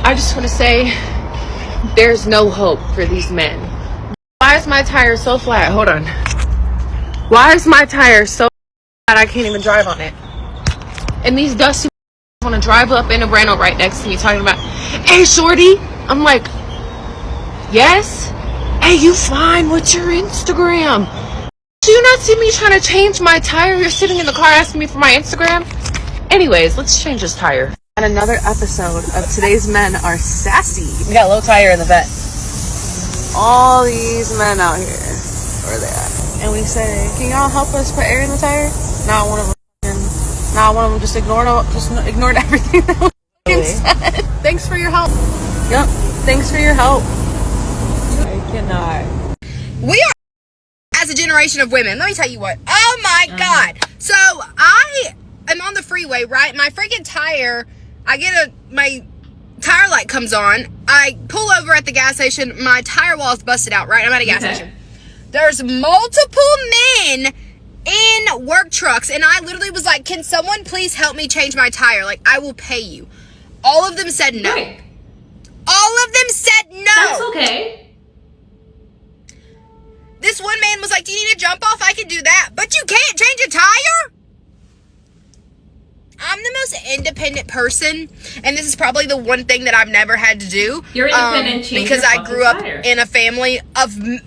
I just want to say there's no hope for these men. Why is my tire so flat? Hold on. Why is my tire so flat I can't even drive on it? And these dusty want to drive up in a rental right next to me talking about, hey, shorty. I'm like, yes? Hey, you fine? What's your Instagram? Do you not see me trying to change my tire? You're sitting in the car asking me for my Instagram? Anyways, let's change this tire. And another episode of Today's Men Are Sassy. We got a low tire in the vet. All these men out here. Where are they at? And we say, can y'all help us put air in the tire? Not one of them just ignored everything that we said. Thanks for your help. Yep. Thanks for your help. I cannot. We are, as a generation of women, let me tell you what. Oh my God. So I am on the freeway, right? My freaking tire, my tire light comes on. I pull over at the gas station. My tire wall is busted out, right? I'm at a gas station. There's multiple men in work trucks, and I literally was like, can someone please help me change my tire? Like, I will pay you. All of them said no. Right. All of them said no. That's okay. This one man was like, do you need a jump off? I can do that. But you can't change a tire? I'm the most independent person, and this is probably the one thing that I've never had to do. You're independent, because I grew up in a family of men.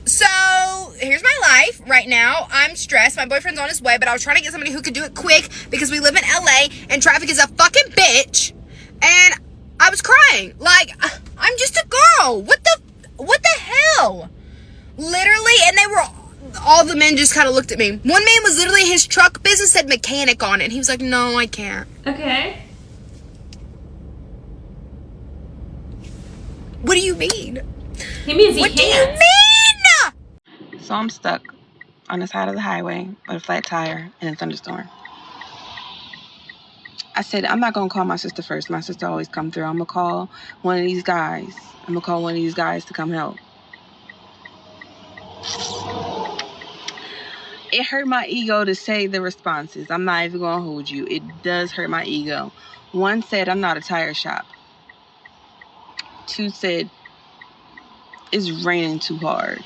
So here's my life right now. I'm stressed. My boyfriend's on his way, but I was trying to get somebody who could do it quick because we live in LA and traffic is a fucking bitch. And I was crying. Like, I'm just a girl. What the hell? Literally, and all the men just kind of looked at me. One man was literally, his truck business said mechanic on it. And he was like, no, I can't. Okay. What do you mean? He means he What can't. do you mean? So I'm stuck on the side of the highway with a flat tire in a thunderstorm. I said, I'm not going to call my sister first. My sister always come through. I'm going to call one of these guys. To come help. It hurt my ego to say the responses. I'm not even going to hold you. It does hurt my ego. One said, I'm not a tire shop. Two said, it's raining too hard.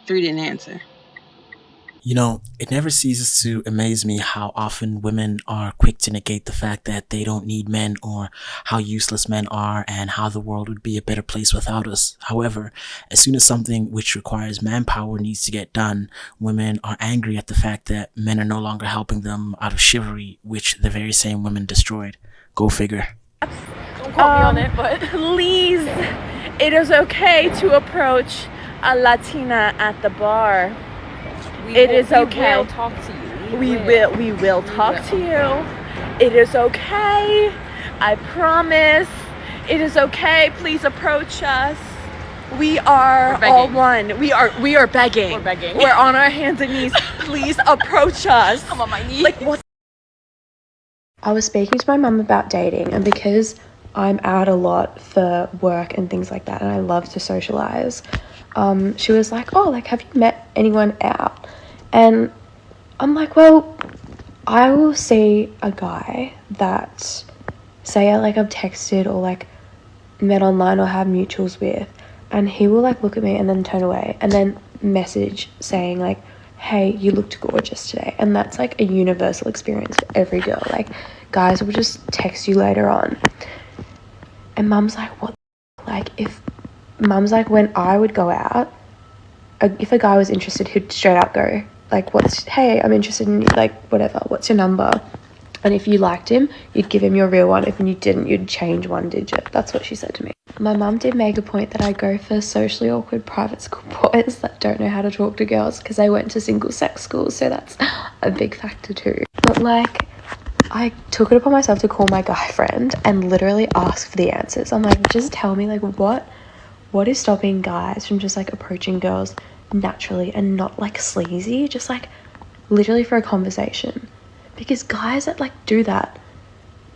Three didn't answer. You know, it never ceases to amaze me how often women are quick to negate the fact that they don't need men, or how useless men are, and how the world would be a better place without us. However, as soon as something which requires manpower needs to get done, women are angry at the fact that men are no longer helping them out of chivalry, which the very same women destroyed. Go figure. Don't quote me on it, but Please, it is okay to approach a Latina at the bar. It is okay. We will talk to you. We will talk to you. It is okay. I promise. It is okay. Please approach us. We are all one. We are begging. We're begging. We're on our hands and knees. Please approach us. I'm on my knees. Like, what? I was speaking to my mum about dating, and because I'm out a lot for work and things like that, and I love to socialize, she was like, oh, like, have you met anyone out? And I'm like, well, I will see a guy that, say, I've texted or, like, met online or have mutuals with, and he will, like, look at me and then turn away and then message saying, like, hey, you looked gorgeous today. And that's, like, a universal experience for every girl. Like, guys will just text you later on. And mum's like, what? Mum's like, when I would go out, if a guy was interested, he'd straight up go, like, hey, I'm interested in you, like, whatever, what's your number? And if you liked him, you'd give him your real one. If you didn't, you'd change one digit. That's what she said to me. My mum did make a point that I go for socially awkward private school boys that don't know how to talk to girls because they went to single sex schools, so that's a big factor too. But, like, I took it upon myself to call my guy friend and literally ask for the answers. I'm like, just tell me, like, what is stopping guys from just, like, approaching girls naturally and not, like, sleazy, just, like, literally for a conversation? Because guys that, like, do that,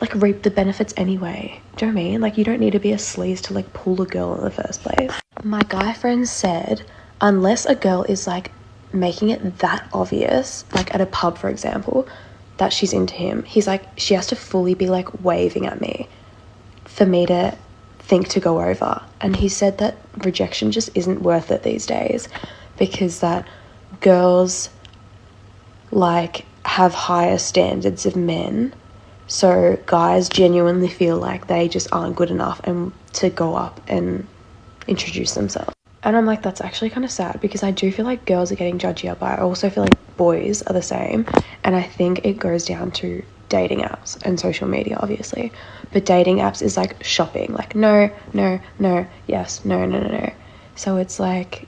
like, reap the benefits anyway. Do you know what I mean? Like, you don't need to be a sleaze to, like, pull a girl in the first place. My guy friend said, unless a girl is, like, making it that obvious, like, at a pub, for example, that she's into him, he's like, she has to fully be like waving at me for me to think to go over. And he said that rejection just isn't worth it these days, because that girls like have higher standards of men, so guys genuinely feel like they just aren't good enough and to go up and introduce themselves. And I'm like, that's actually kind of sad, because I do feel like girls are getting judgier, but I also feel like boys are the same. And I think it goes down to dating apps and social media, obviously. But dating apps is like shopping, like no, yes, no. So it's like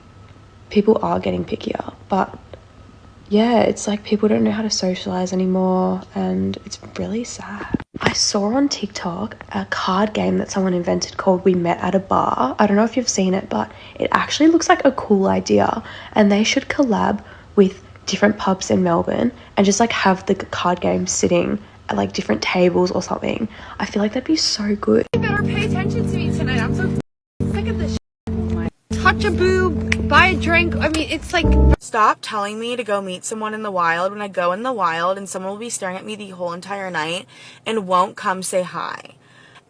people are getting pickier, but yeah, it's like people don't know how to socialize anymore, and it's really sad. I saw on TikTok a card game that someone invented called We Met at a Bar. I don't know if you've seen it, but it actually looks like a cool idea, and they should collab with different pubs in Melbourne and just like have the card game sitting at like different tables or something. I feel like that'd be so good. You better pay attention to me tonight. I'm so sick of this shit. Touch a boob, buy a drink. I mean, it's like... Stop telling me to go meet someone in the wild when I go in the wild and someone will be staring at me the whole entire night and won't come say hi.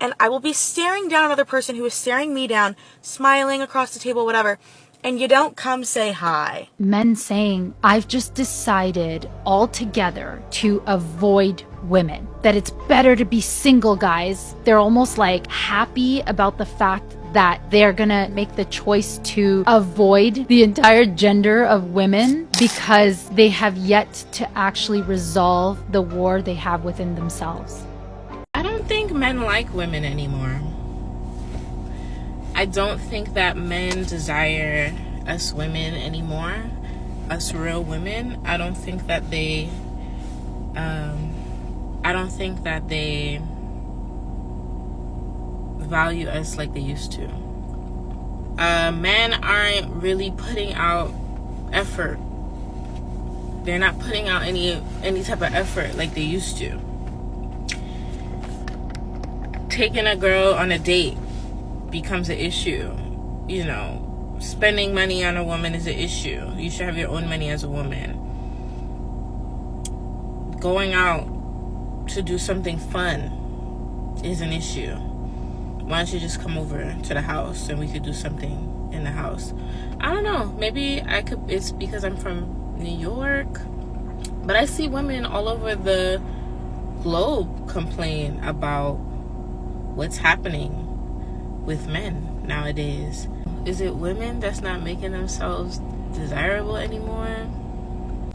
And I will be staring down another person who is staring me down, smiling across the table, whatever, and you don't come say hi. Men saying, I've just decided altogether to avoid women, that it's better to be single, guys. They're almost like happy about the fact that they're gonna make the choice to avoid the entire gender of women because they have yet to actually resolve the war they have within themselves. I don't think men like women anymore. I don't think that men desire us women anymore, us real women. I don't think that they value us like they used to. Men aren't really putting out effort. They're not putting out any type of effort like they used to. Taking a girl on a date becomes an issue. You know, spending money on a woman is an issue. You should have your own money as a woman. Going out to do something fun is an issue. Why don't you just come over to the house and we could do something in the house? I don't know. Maybe it's because I'm from New York. But I see women all over the globe complain about what's happening with men nowadays. Is it women that's not making themselves desirable anymore?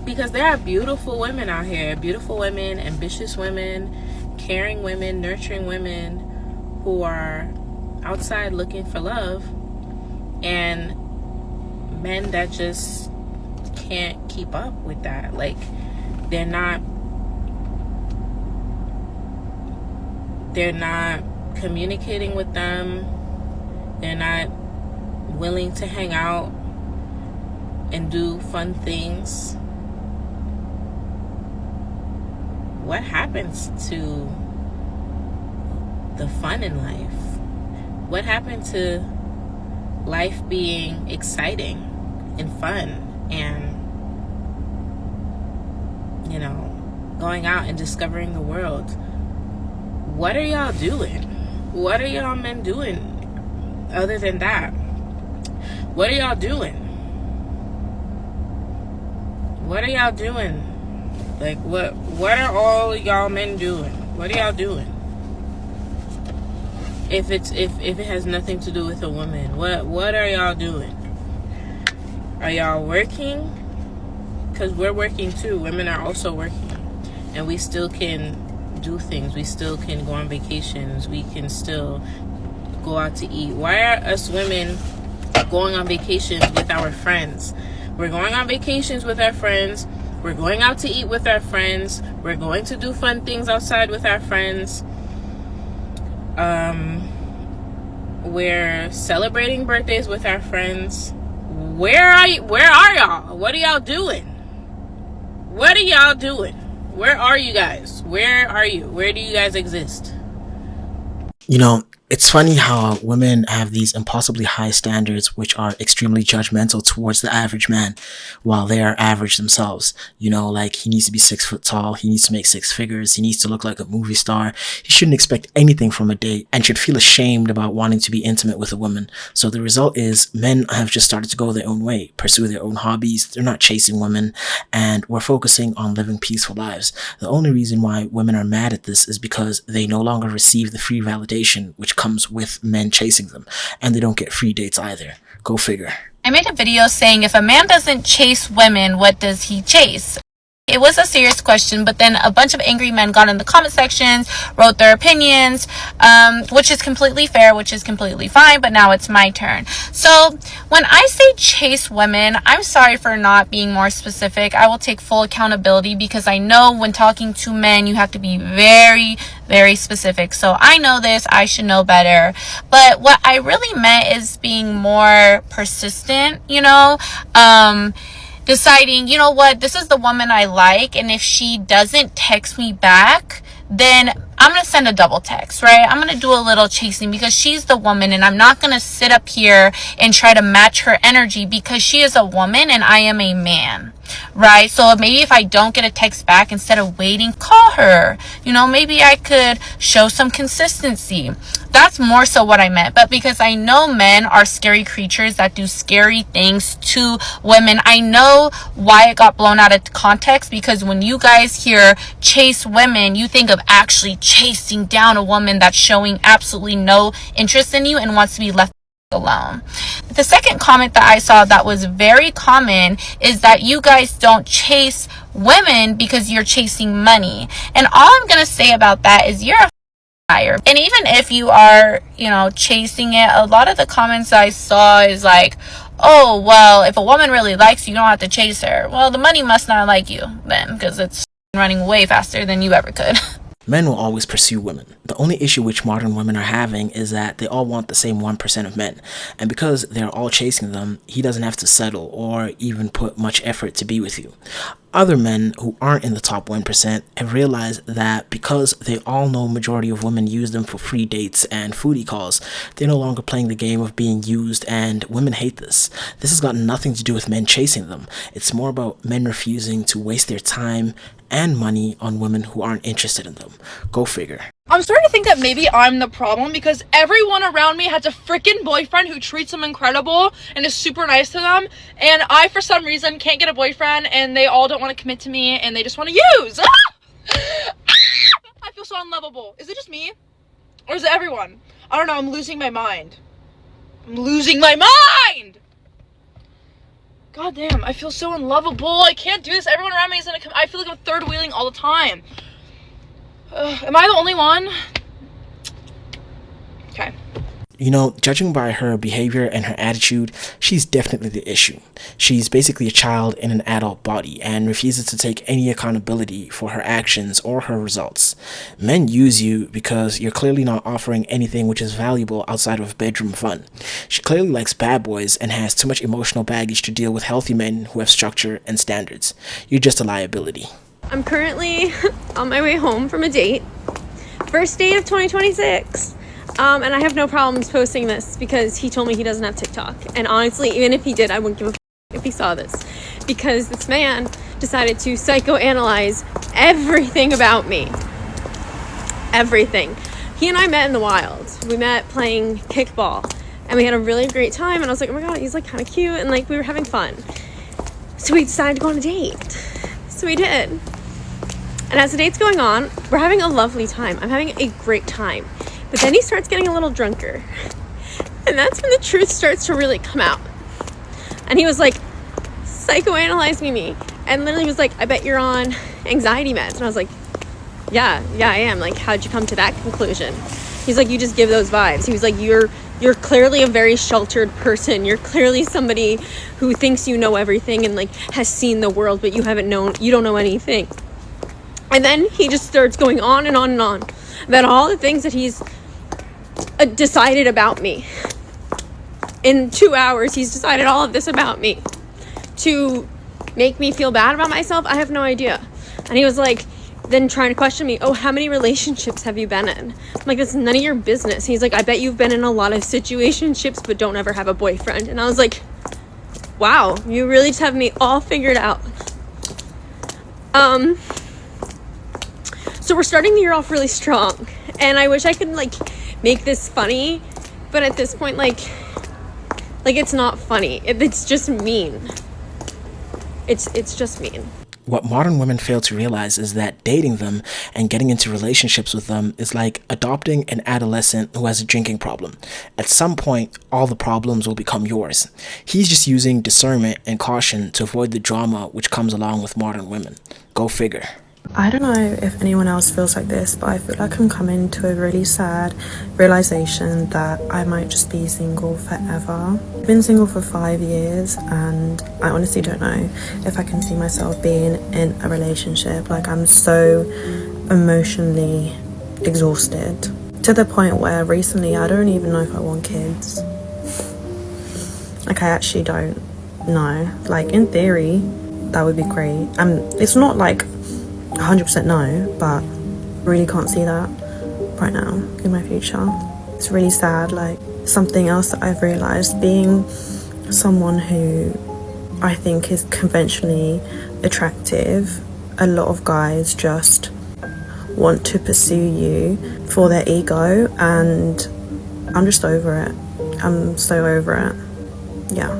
Because there are beautiful women out here. Beautiful women, ambitious women, caring women, nurturing women who are outside looking for love, and men that just can't keep up with that. Like, they're not communicating with them. They're not willing to hang out and do fun things. What happens to the fun in life? What happened to life being exciting and fun and, you know, going out and discovering the world? What are y'all doing? What are y'all men doing other than that? What are y'all doing? What are y'all doing? Like, what are all y'all men doing? What are y'all doing? If it has nothing to do with a woman, what are y'all doing? Are y'all working? Because we're working too. Women are also working, and we still can do things. We still can go on vacations. We can still go out to eat. Why are us women going on vacations with our friends? We're going on vacations with our friends. We're going out to eat with our friends. We're going to do fun things outside with our friends. We're celebrating birthdays with our friends. Where are y'all? What are y'all doing? What are y'all doing? Where are you guys? Where are you? Where do you guys exist? You know, It's funny how women have these impossibly high standards which are extremely judgmental towards the average man while they are average themselves. You know, like he needs to be 6 foot tall, he needs to make 6 figures, he needs to look like a movie star. He shouldn't expect anything from a date and should feel ashamed about wanting to be intimate with a woman. So the result is men have just started to go their own way, pursue their own hobbies. They're not chasing women, and we're focusing on living peaceful lives. The only reason why women are mad at this is because they no longer receive the free validation which comes with men chasing them, and they don't get free dates either. Go figure. I made a video saying if a man doesn't chase women, what does he chase? It was a serious question, but then a bunch of angry men got in the comment sections, wrote their opinions, which is completely fair, which is completely fine, but now it's my turn. So when I say chase women, I'm sorry for not being more specific. I will take full accountability because I know when talking to men, you have to be very, very specific. So I know this, I should know better. But what I really meant is being more persistent, you know, deciding, you know what, this is the woman I like, and if she doesn't text me back, then I'm going to send a double text, right? I'm going to do a little chasing because she's the woman, and I'm not going to sit up here and try to match her energy because she is a woman and I am a man, right? So maybe if I don't get a text back, instead of waiting, call her. You know, maybe I could show some consistency. That's more so what I meant. But because I know men are scary creatures that do scary things to women, I know why it got blown out of context, because when you guys hear chase women, you think of actually chasing down a woman that's showing absolutely no interest in you and wants to be left alone. The second comment that I saw that was very common is that you guys don't chase women because you're chasing money. And all I'm going to say about that is you're a liar. And even if you are, you know, chasing it, a lot of the comments I saw is like, oh, well, if a woman really likes you, you don't have to chase her. Well, the money must not like you then, because it's running way faster than you ever could. Men will always pursue women. The only issue which modern women are having is that they all want the same 1% of men. And because they're all chasing them, he doesn't have to settle or even put much effort to be with you. Other men who aren't in the top 1% have realized that because they all know majority of women use them for free dates and foodie calls, they're no longer playing the game of being used, and women hate this. This has got nothing to do with men chasing them. It's more about men refusing to waste their time and money on women who aren't interested in them. Go figure. I'm starting to think that maybe I'm the problem because everyone around me has a freaking boyfriend who treats them incredible and is super nice to them, and I, for some reason, can't get a boyfriend, and they all don't want to commit to me, and they just want to use. I feel so unlovable. Is it just me? Or is it everyone? I don't know, I'm losing my mind. I'm losing my mind! God damn, I feel so unlovable. I can't do this. Everyone around me is gonna come. I feel like I'm third wheeling all the time. Am I the only one? Okay. You know, judging by her behavior and her attitude, she's definitely the issue. She's basically a child in an adult body and refuses to take any accountability for her actions or her results. Men use you because you're clearly not offering anything which is valuable outside of bedroom fun. She clearly likes bad boys and has too much emotional baggage to deal with healthy men who have structure and standards. You're just a liability. I'm currently on my way home from a date. First date of 2026. And I have no problems posting this because he told me he doesn't have TikTok. And honestly, even if he did, I wouldn't give a if he saw this. Because this man decided to psychoanalyze everything about me. Everything. He and I met in the wild. We met playing kickball. And we had a really great time. And I was like, oh my god, he's like kind of cute. And like we were having fun. So we decided to go on a date. So we did. And as the date's going on, we're having a lovely time. I'm having a great time. But then he starts getting a little drunker. And that's when the truth starts to really come out. And he was like, psychoanalyzing me. And literally was like, I bet you're on anxiety meds. And I was like, yeah, I am. Like, how'd you come to that conclusion? He's like, you just give those vibes. He was like, you're clearly a very sheltered person. You're clearly somebody who thinks you know everything and like has seen the world, but you don't know anything. And then he just starts going on and on and on about all the things that he's decided about me. In 2 hours, he's decided all of this about me to make me feel bad about myself. I have no idea. And he was like, then trying to question me, oh, how many relationships have you been in? I'm like, that's none of your business. He's like, I bet you've been in a lot of situationships but don't ever have a boyfriend. And I was like, wow, you really just have me all figured out. So we're starting the year off really strong, and I wish I could like make this funny, but at this point, like it's not funny. It's just mean. It's just mean. What modern women fail to realize is that dating them and getting into relationships with them is like adopting an adolescent who has a drinking problem. At some point, all the problems will become yours. He's just using discernment and caution to avoid the drama which comes along with modern women. Go figure. I don't know if anyone else feels like this, but I feel like I'm coming to a really sad realization that I might just be single forever. I've been single for 5 years and I honestly don't know if I can see myself being in a relationship. Like, I'm so emotionally exhausted to the point where recently I don't even know if I want kids. Like, I actually don't know. Like, in theory, that would be great. It's not like 100% no, but really can't see that right now in my future. It's really sad. Like, something else that I've realized, being someone who I think is conventionally attractive, a lot of guys just want to pursue you for their ego, and I'm just over it. I'm so over it. Yeah.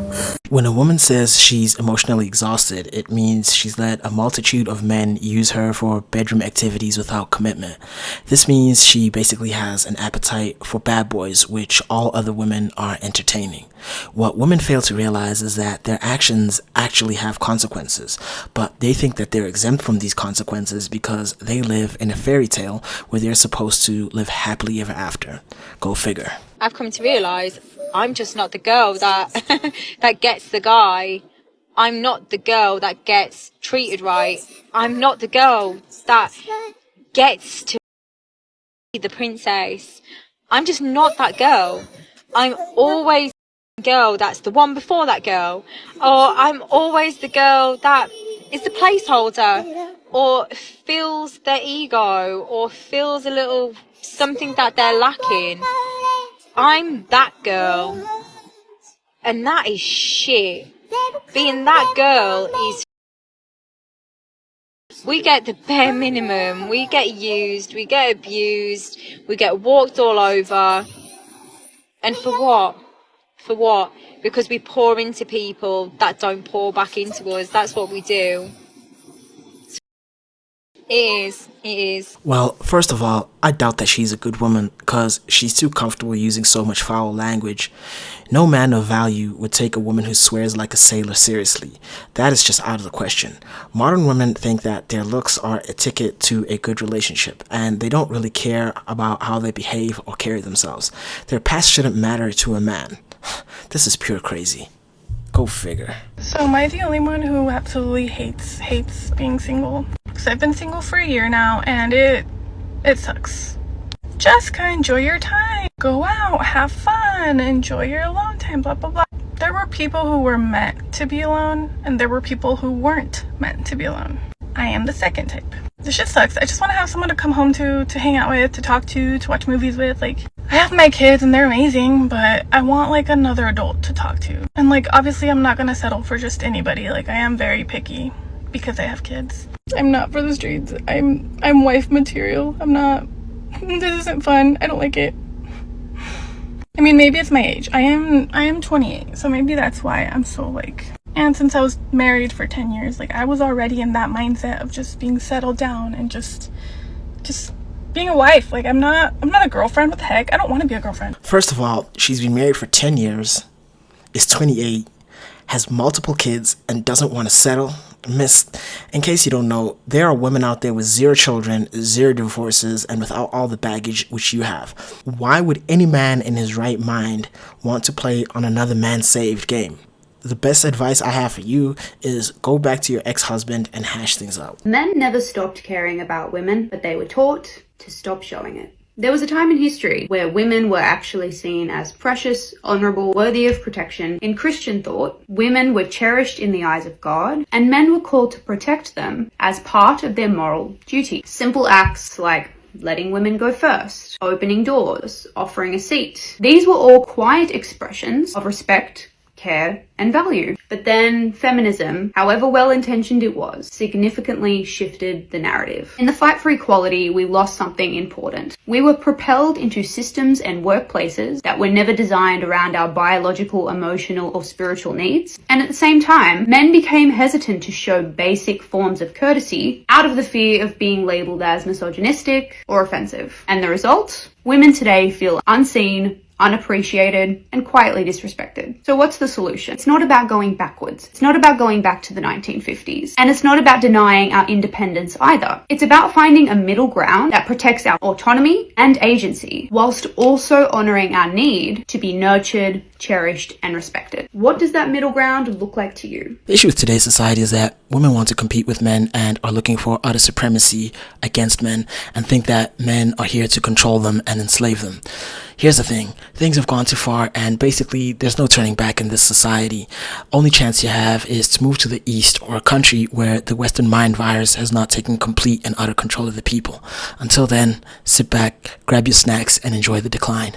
When a woman says she's emotionally exhausted, it means she's let a multitude of men use her for bedroom activities without commitment. This means she basically has an appetite for bad boys, which all other women are entertaining. What women fail to realize is that their actions actually have consequences, but they think that they're exempt from these consequences because they live in a fairy tale where they're supposed to live happily ever after. Go figure. I've come to realise I'm just not the girl that that gets the guy. I'm not the girl that gets treated right. I'm not the girl that gets to be the princess. I'm just not that girl. I'm always the girl that's the one before that girl. Or I'm always the girl that is the placeholder, or feels their ego, or feels a little something that they're lacking. I'm that girl, and that is shit. Being that girl is... We get the bare minimum. We get used, we get abused, we get walked all over. And for what? For what? Because we pour into people that don't pour back into us. That's what we do. It is. Well, first of all, I doubt that she's a good woman because she's too comfortable using so much foul language. No man of value would take a woman who swears like a sailor seriously. That is just out of the question. Modern women think that their looks are a ticket to a good relationship, and they don't really care about how they behave or carry themselves. Their past shouldn't matter to a man. This is pure crazy. Go figure. So am I the only one who absolutely hates being single? Because I've been single for a year now, and it sucks. Just kind of enjoy your time. Go out, have fun, enjoy your alone time, blah, blah, blah. There were people who were meant to be alone, and there were people who weren't meant to be alone. I am the second type. This shit sucks. I just want to have someone to come home to hang out with, to talk to watch movies with. Like, I have my kids and they're amazing, but I want like another adult to talk to. And like, obviously I'm not gonna settle for just anybody. Like, I am very picky because I have kids. I'm not for the streets. I'm wife material. I'm not. This isn't fun. I don't like it. I mean, maybe it's my age. I am 28, so maybe that's why I'm so like... And since I was married for 10 years, like, I was already in that mindset of just being settled down and just being a wife. Like, I'm not a girlfriend. What the heck? I don't want to be a girlfriend. First of all, she's been married for 10 years, is 28, has multiple kids, and doesn't want to settle. Miss, in case you don't know, there are women out there with 0 children, 0 divorces, and without all the baggage which you have. Why would any man in his right mind want to play on another man's saved game? The best advice I have for you is go back to your ex-husband and hash things out. Men never stopped caring about women, but they were taught to stop showing it. There was a time in history where women were actually seen as precious, honourable, worthy of protection. In Christian thought, women were cherished in the eyes of God, and men were called to protect them as part of their moral duty. Simple acts like letting women go first, opening doors, offering a seat. These were all quiet expressions of respect, care, and value. But then feminism, however well-intentioned it was, significantly shifted the narrative. In the fight for equality, we lost something important. We were propelled into systems and workplaces that were never designed around our biological, emotional, or spiritual needs. And at the same time, men became hesitant to show basic forms of courtesy out of the fear of being labeled as misogynistic or offensive. And the result? Women today feel unseen, unappreciated, and quietly disrespected. So what's the solution? It's not about going backwards. It's not about going back to the 1950s. And it's not about denying our independence either. It's about finding a middle ground that protects our autonomy and agency, whilst also honouring our need to be nurtured, cherished, and respected. What does that middle ground look like to you? The issue with today's society is that women want to compete with men and are looking for utter supremacy against men and think that men are here to control them and enslave them. Here's the thing. Things have gone too far and basically there's no turning back in this society. Only chance you have is to move to the East or a country where the Western mind virus has not taken complete and utter control of the people. Until then, sit back, grab your snacks, and enjoy the decline.